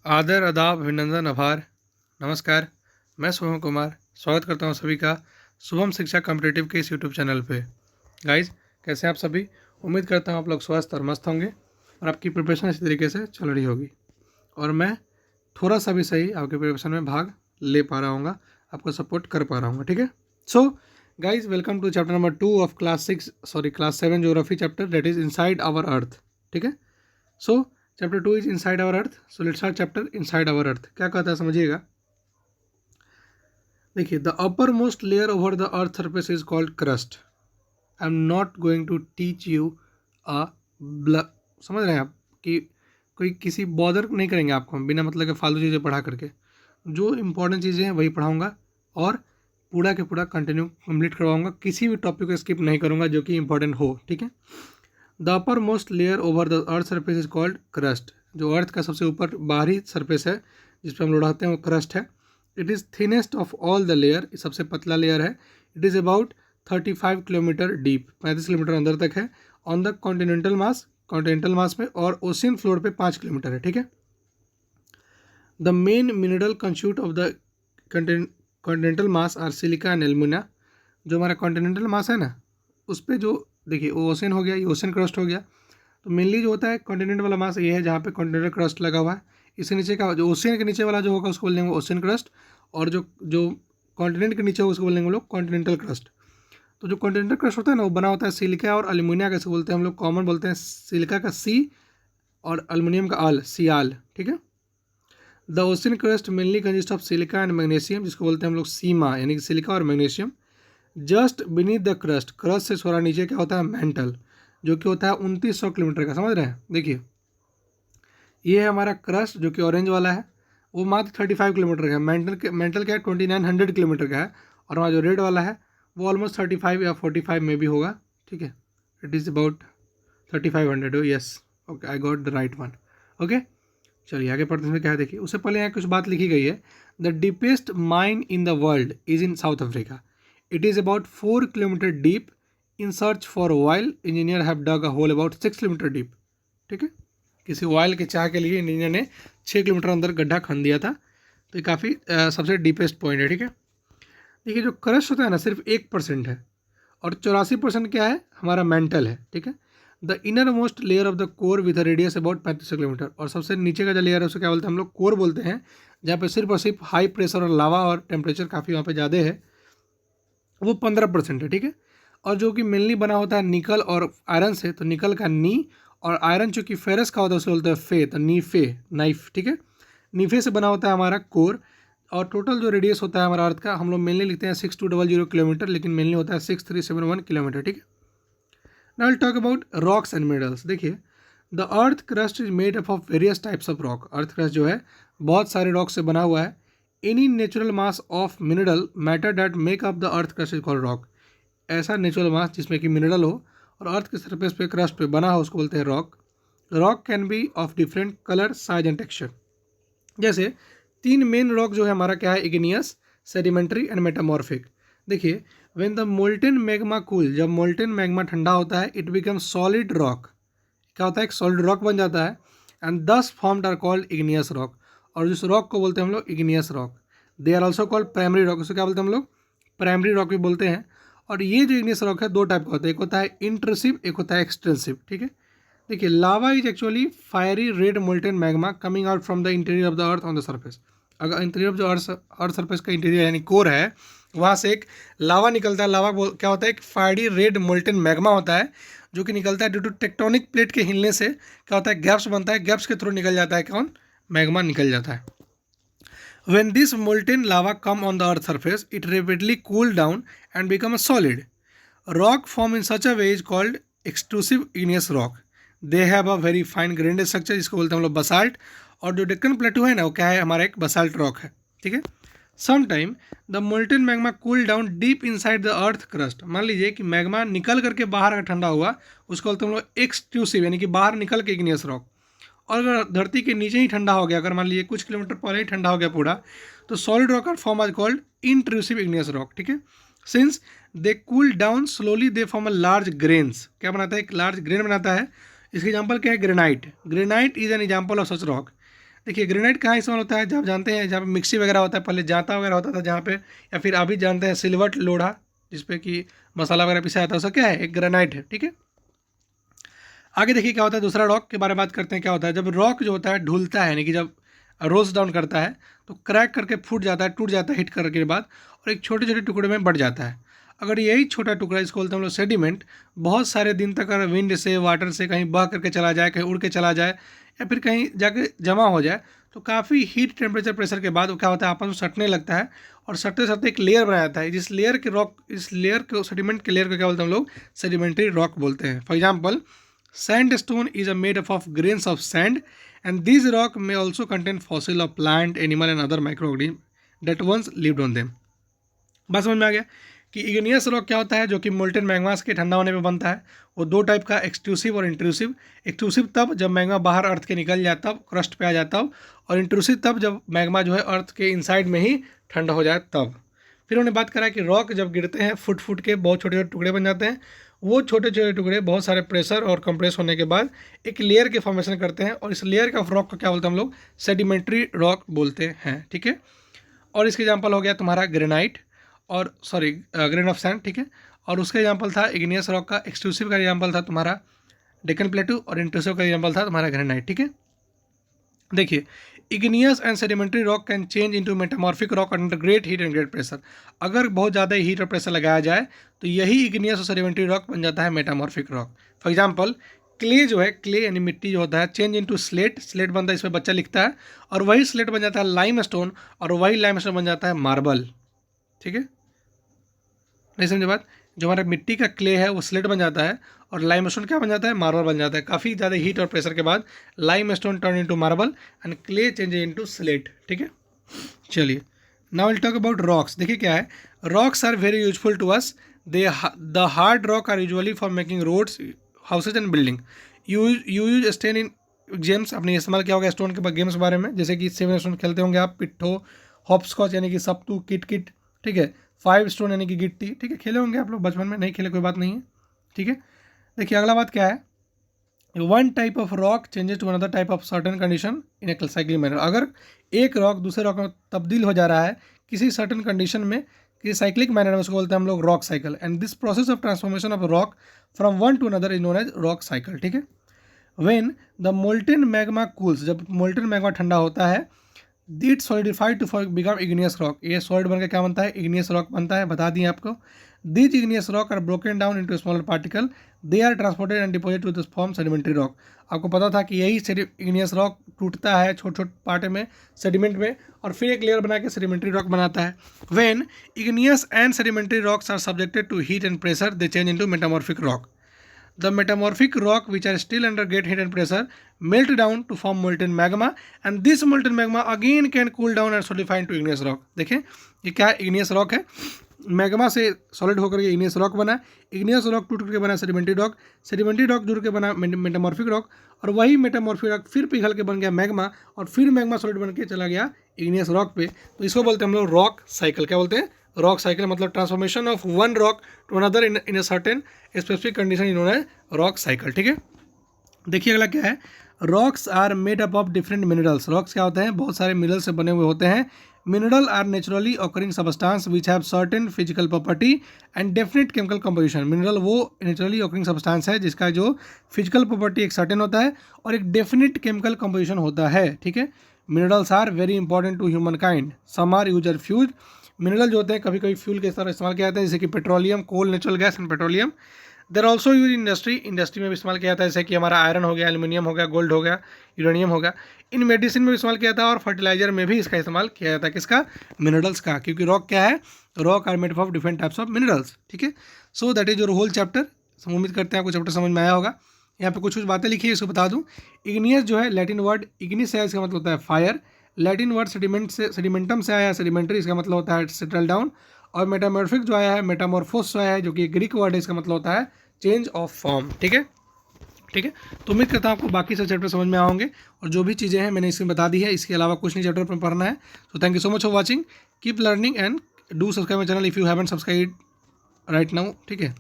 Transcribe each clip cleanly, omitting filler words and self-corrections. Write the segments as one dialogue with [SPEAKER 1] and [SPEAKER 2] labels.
[SPEAKER 1] आदर, आदाब, अभिनंदन, आभार, नमस्कार। मैं शुभम कुमार स्वागत करता हूं सभी का शुभम शिक्षा कॉम्पिटिटिव के इस यूट्यूब चैनल पे। गाइज, कैसे हैं आप सभी? उम्मीद करता हूं आप लोग स्वस्थ और मस्त होंगे और आपकी प्रिपरेशन इसी तरीके से चल रही होगी और मैं थोड़ा सा भी सही आपके प्रिपरेशन में भाग ले पा रहा हूँ, आपको सपोर्ट कर पा रहा हूँ। ठीक है। So guys, welcome to chapter number 2 of class 7 geography chapter, that is inside our earth. ठीक है। So chapter 2 is inside our earth. So let's start chapter inside our earth. क्या कहता है समझिएगा। देखिए, the upper most layer over the earth surface is called crust. I am not going to teach you a समझ रहे हैं आप कि कोई किसी बॉदर नहीं करेंगे आपको हम बिना मतलब के फालतू चीज़ें पढ़ा करके। जो इंपॉर्टेंट चीज़ें हैं वही पढ़ाऊँगा और पूरा के पूरा कंटिन्यू कंप्लीट करवाऊँगा। किसी भी टॉपिक को स्किप नहीं करूँगा जो कि इंपॉर्टेंट हो। ठीक है। The upper most layer over the earth surface is called crust. जो अर्थ का सबसे ऊपर बाहरी सरफेस है जिस पर हम लोग रहते हैं वो क्रस्ट है। It is thinnest of all the layer, सबसे पतला लेयर है। It is about 35 kilometre deep, 35 kilometre अंदर तक है। ऑन द कॉन्टिनेंटल मास में, और ओशियन फ्लोर पे 5 किलोमीटर है। ठीक है। The main mineral constitute of the continental mass are silica and alumina. जो हमारा कॉन्टिनेंटल मास है ना, उस पर जो देखिए वो ओशन हो गया, ये ओशन क्रस्ट हो गया। तो मेनली जो होता है कॉन्टिनेंट वाला मास ये है जहाँ पे कॉन्टिनेंटल क्रस्ट लगा हुआ है। इसके नीचे का जो ओशन के नीचे वाला जो होगा उसको बोलेंगे ओशन क्रस्ट, और जो जो कॉन्टिनेंट के नीचे उसको बोलेंगे हम लोग कॉन्टिनेंटल क्रस्ट। तो जो कॉन्टिनेंटल क्रस्ट होता है ना, वो बना होता है सिलिका और एल्यूमिनिया। कैसे बोलते हैं हम लोग? कॉमन बोलते हैं सिलिका का सी और एल्यूमिनियम का आल, सियाल। ठीक है। The ocean crust mainly consist of silica and magnesium, जिसको बोलते हैं हम लोग सीमा, यानी कि सिलिका और magnesium. Just beneath the crust, crust से थोड़ा नीचे क्या होता है? मेंटल, जो कि होता है 2900 किलोमीटर का। समझ रहे हैं? देखिए, ये है हमारा क्रस्ट जो कि ऑरेंज वाला है, वो मात्र 35 किलोमीटर का है। मेंटल क्या है? 2900 किलोमीटर का है। और हमारा जो रेड वाला है वो ऑलमोस्ट 35 या 45 में भी होगा। ठीक है। It is about 3500। Yes, okay, I got the right one. Okay, चलिए आगे पढ़ते हैं क्या है। देखिए, उससे पहले यहाँ कुछ बात लिखी गई है। The deepest mine in the world is in south Africa. It is about 4 kilometer deep. In search for oil, engineer have dug a hole about 6 kilometer deep. ठीक है। किसी ऑयल के चाह के लिए इंजीनियर ने 6 किलोमीटर अंदर गड्ढा खन दिया था। तो ये काफ़ी सबसे डीपेस्ट पॉइंट है। ठीक है। देखिए, जो क्रस्ट होता है ना, सिर्फ 1% है और 84% क्या है? हमारा मेंटल है। ठीक है। The inner most layer of the core with radius about 35 kilometre. और सबसे नीचे का जो लेयर है उसे क्या बोलते हैं हम लोग? कोर बोलते हैं, जहाँ पे सिर्फ और सिर्फ हाई प्रेशर और लावा और टेम्परेचर काफ़ी वहाँ पे ज़्यादा है, वो 15% है। ठीक है। और जो कि मेनली बना होता है निकल और आयरन से, तो निकल का नी, और आयरन चूँकि फेरस का होता है उसे बोलते हैं फे, तो नी फे, नाइफ। ठीक है। नीफे से बना होता है हमारा कोर। और टोटल जो रेडियस होता है हमारा अर्थ का, हम लोग मेनली लिखते हैं 6200 किलोमीटर, लेकिन मेनली होता है 6371 किलोमीटर। ठीक है। Now will talk about rocks and minerals. देखिए, the earth crust is made up of various types of rock. Earth crust जो है बहुत सारे रॉक से बना हुआ है। Any natural mass of mineral matter that make up the earth crust is called rock. ऐसा नेचुरल मास जिसमें कि मिनरल हो और अर्थ के सरफेस पे क्रस्ट पे बना हो उसको बोलते हैं rock. Rock can be of different colour, size and texture. जैसे 3 मेन रॉक जो है हमारा क्या है? Igneous, sedimentary and metamorphic. देखिए, when the molten magma cool, जब मोल्टेन मैग्मा ठंडा होता है, इट बिकम सॉलिड रॉक। क्या होता है? एक सॉलिड रॉक बन जाता है। And thus formed are called igneous rock. और जिस रॉक को बोलते हैं हम लोग igneous rock. They are also called primary rock. उसे क्या बोलते हैं हम लोग? प्राइमरी रॉक भी बोलते हैं। और ये जो इग्नियस रॉक है 2 टाइप का होता है, एक होता है इंट्रूसिव, एक होता है एक्सटेंसिव। ठीक है। देखिए, lava is actually fiery red molten magma coming out from the interior of the earth on the surface. अगर इंटीरियर ऑफ जो अर्थ सर्फेस का इंटीरियर यानी कोर है, वहाँ से एक लावा निकलता है। लावा क्या होता है? एक फायरी रेड मोल्टेन मैग्मा होता है जो कि निकलता है ड्यू टू टेक्टोनिक प्लेट के हिलने से। क्या होता है? गैप्स बनता है, गैप्स के थ्रू निकल जाता है कौन? मैग्मा निकल जाता है। When this molten lava come on the earth's surface, it rapidly cool down and become a solid. Rock form in such a way is called extrusive igneous rock. They have a very fine grained structure जिसको बोलते हैं हम लोग basalt. और जो डेक्कन प्लेटू है ना, वो क्या है? हमारा एक बसाल्ट रॉक है। ठीक है। Sometime the molten magma cool down deep inside the earth crust. मान लीजिए कि मैग्मा निकल करके बाहर का ठंडा हुआ, उसको बोलते हैं हम लोग एक्सट्रूसिव, यानी कि बाहर निकल के इग्नियस रॉक। और अगर धरती के नीचे ही ठंडा हो गया, अगर मान लीजिए कुछ किलोमीटर पहले ही ठंडा हो गया पूरा, तो solid rock are form are called intrusive igneous rock. ठीक है। Since they cool down slowly they form a large grains. क्या बनाता है? एक लार्ज ग्रेन बनाता है। इसका एग्जाम्पल क्या है? Granite. Granite is an example of such rock. देखिए ग्रेनाइट कहाँ इस्तेमाल होता है, जब जानते हैं जहाँ पे मिक्सी वगैरह होता है, पहले जांता वगैरह होता था जहाँ पे, या फिर अभी जानते हैं सिलवट लोढ़ा जिसपे कि मसाला वगैरह पिसा जाता है, उसका क्या है, एक ग्रेनाइट है। ठीक है, आगे देखिए क्या होता है, दूसरा रॉक के बारे में बात करते हैं। क्या होता है, जब रॉक जो होता है ढुलता है, यानी कि जब रोल्स डाउन करता है तो क्रैक करके फूट जाता है, टूट जाता है हिट करने के बाद, और एक छोटे छोटे टुकड़े में बढ़ जाता है। अगर यही छोटा टुकड़ा, इसको बोलते हैं हम लोग सेडिमेंट, बहुत सारे दिन तक अगर विंड से, वाटर से कहीं बह करके चला जाए, कहीं उड़ के चला जाए, या फिर कहीं जाके जमा हो जाए, तो काफ़ी हीट टेम्परेचर प्रेशर के बाद वो क्या होता है, आपस में सटने लगता है, और सटते सटते एक लेयर बना जाता है। जिस लेयर के रॉक, इस लेयर को, सेडिमेंट के लेयर को क्या बोलते हैं हम लोग, सेडिमेंट्री रॉक बोलते हैं। For example, sandstone is made up of grains of sand, and these rock may also contain fossil of plant, animal and other microorganisms that once lived on them। बात समझ में आ गया कि इग्नियस रॉक क्या होता है, जो कि मोल्टेन मैग्मास के ठंडा होने पे बनता है। वो दो टाइप का, एक्सट्रूसिव और इंट्रूसिव। एक्सट्रूसिव तब जब मैग्मा बाहर अर्थ के निकल जाता, तब क्रस्ट पे आ जाता हो, और इंट्रूसिव तब जब मैग्मा जो है अर्थ के इनसाइड में ही ठंडा हो जाए तब। फिर उन्होंने बात करा कि रॉक जब गिरते हैं फुट फुट के बहुत छोटे छोटे टुकड़े बन जाते हैं। वो छोटे छोटे टुकड़े बहुत सारे प्रेशर और कंप्रेस होने के बाद एक लेयर के फॉर्मेशन करते हैं, और इस लेयर का रॉक को क्या बोलते हैं हम लोग, सेडिमेंट्री रॉक बोलते हैं। ठीक है, और इसके एग्जाम्पल हो गया तुम्हारा ग्रेनाइट, और सॉरी ग्रेन ऑफ सैंड। ठीक है, और उसका एग्जाम्पल था इग्नियस रॉक का। एक्सक्लूसिव का एग्जाम्पल था तुम्हारा डेक्कन प्लेटू, और इंट्रूसिव का एग्जाम्पल था तुम्हारा ग्रेनाइट। ठीक है, देखिए igneous and sedimentary rock can change into metamorphic rock under great heat and great pressure. अगर बहुत ज़्यादा हीट और प्रेशर लगाया जाए तो यही इग्नियस और सेडिमेंट्री रॉक बन जाता है metamorphic rock. For example, clay जो है, क्ले यानी मिट्टी जो होता है, चेंज इनटू स्लेट, स्लेट बनता है, इसमें बच्चा लिखता है, और वही स्लेट बन जाता है लाइम स्टोन, और वही लाइम स्टोन बन जाता है मार्बल। ठीक है, नहीं समझे बात, जो हमारा मिट्टी का क्ले है वो स्लेट बन जाता है, और लाइमस्टोन क्या बन जाता है, मार्बल बन जाता है। काफ़ी ज़्यादा हीट और प्रेशर के बाद limestone turn into marble and clay change into slate. ठीक है, चलिए now will talk about rocks. देखिए क्या है, rocks are very useful to us. The hard rock are usually for making roads, houses and building. You use stone in games, आपने इस्तेमाल किया होगा स्टोन के गेम्स बारे में, जैसे कि 7 स्टोन खेलते होंगे आप, पिट्ठो, हॉपस्कॉच यानी कि सप्तू, किट किट। ठीक है, 5 स्टोन यानी कि गिट्टी। ठीक है, खेले होंगे आप लोग बचपन में, नहीं खेले कोई बात नहीं है। ठीक है, देखिए अगला बात क्या है, one type of rock changes to another type of certain condition in a cyclic manner. अगर एक रॉक दूसरे रॉक में तब्दील हो जा रहा है किसी सर्टन कंडीशन में, किसी साइक्लिक मैनर में, उसको बोलते हैं हम लोग rock cycle. And this process of transformation of rock from one to another is known as rock cycle. ठीक है, when the molten magma cools, जब मोल्टेन मैग्मा ठंडा होता है, it solidified to become igneous rock. ये solid बनकर क्या बनता है, इग्नियस रॉक बनता है, बता दिए आपको। These igneous rock are broken down into smaller particle, they are transported and deposit to this form sedimentary rock. आपको पता था कि यही इग्नियस रॉक टूटता है छोटे छोटे पार्ट में, सेडिमेंट में, और फिर एक लेयर बना के सेडिमेंट्री रॉक बनाता है। When igneous and sedimentary rocks are subjected to heat and pressure, they change into metamorphic rock. The metamorphic rock, which are still under great heat and pressure, melt down to form molten magma, and this molten magma again can cool down and solidify into igneous rock। देखें ये क्या है, igneous rock है, magma से solid होकर के igneous rock बना, igneous rock टूट करके बना सेडिमेंट्री रॉक, सेडिमेंट्री रॉक जुड़ के बना मेटामॉर्फिक रॉक, और वही मेटामॉर्फिक रॉक फिर पिघल के बन गया मैग्मा, और फिर मैग्मा सॉलिड बन के चला गया igneous रॉक पे। तो इसको बोलते हैं हम लोग रॉक साइकिल। क्या बोलते हैं, रॉक साइकिल, मतलब transformation of one rock to another in a certain specific condition इन्होंने रॉक साइकिल। ठीक है, देखिए अगला क्या है, rocks are made up of different minerals. Rocks क्या होते हैं, बहुत सारे मिनरल से बने हुए होते हैं। Mineral are naturally occurring substance which have certain physical property and definite chemical composition. Mineral वो नेचुरली ऑकरिंग सबस्टांस है जिसका जो फिजिकल प्रॉपर्टी एक सर्टेन होता है और एक डेफिनेट केमिकल कंपोजिशन होता है। ठीक है, minerals are very important to human kind, some are user fuse. Mineral जो होते हैं कभी कभी फ्यूल के तरह इस्तेमाल किया जाता है, जैसे कि petroleum, coal, natural gas and petroleum. There also use industry, industry में भी इस्तेमाल किया जाता है, जैसे कि हमारा आयरन हो गया, एल्यूमिनियम हो गया, गोल्ड हो गया, यूरेनियम हो गया। इन मेडिसिन में भी इस्तेमाल किया जाता है, और फर्टिलाइजर में भी इसका इस्तेमाल किया जाता है। किसका, मिनरल्स का, क्योंकि रॉक क्या है, rock are made of different types of minerals. ठीक है, so that is your whole chapter. उम्मीद करते हैं आपको चैप्टर समझ में आया होगा। यहाँ पे कुछ कुछ बातें लिखी है, इसको बता दूँ। इग्नियस जो है लैटिन वर्ड इग्निस है, इसका मतलब होता है फायर। लैटिन वर्ड सेडिमेंट से, सेडिमेंटम से आया है, सेडिमेंट्री, इसका मतलब होता है सेटल डाउन। और मेटामॉर्फिक जो आया है, मेटामॉर्फोस जो आया है, जो कि ग्रीक वर्ड है, इसका मतलब होता है चेंज ऑफ फॉर्म। ठीक है, ठीक है, तो उम्मीद करता हूँ आपको बाकी से चैप्टर समझ में आओगे, और जो भी चीज़ें हैं मैंने इसमें बता दी है, इसके अलावा कुछ नहीं चैप्टर पर पढ़ना है। तो thank you so much for watching, keep learning and do subscribe my channel if you haven't subscribe right now. ठीक है,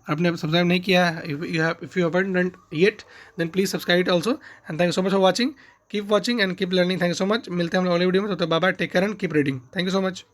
[SPEAKER 1] आपने सब्सक्राइब नहीं किया है, if you haven't done yet, then please subscribe it also. And thank you so much for watching, keep watching and keep learning. Thank you so much, मिलते हैं हम लोग अगले वीडियो में। तो bye bye, take care and keep reading. Thank you so much.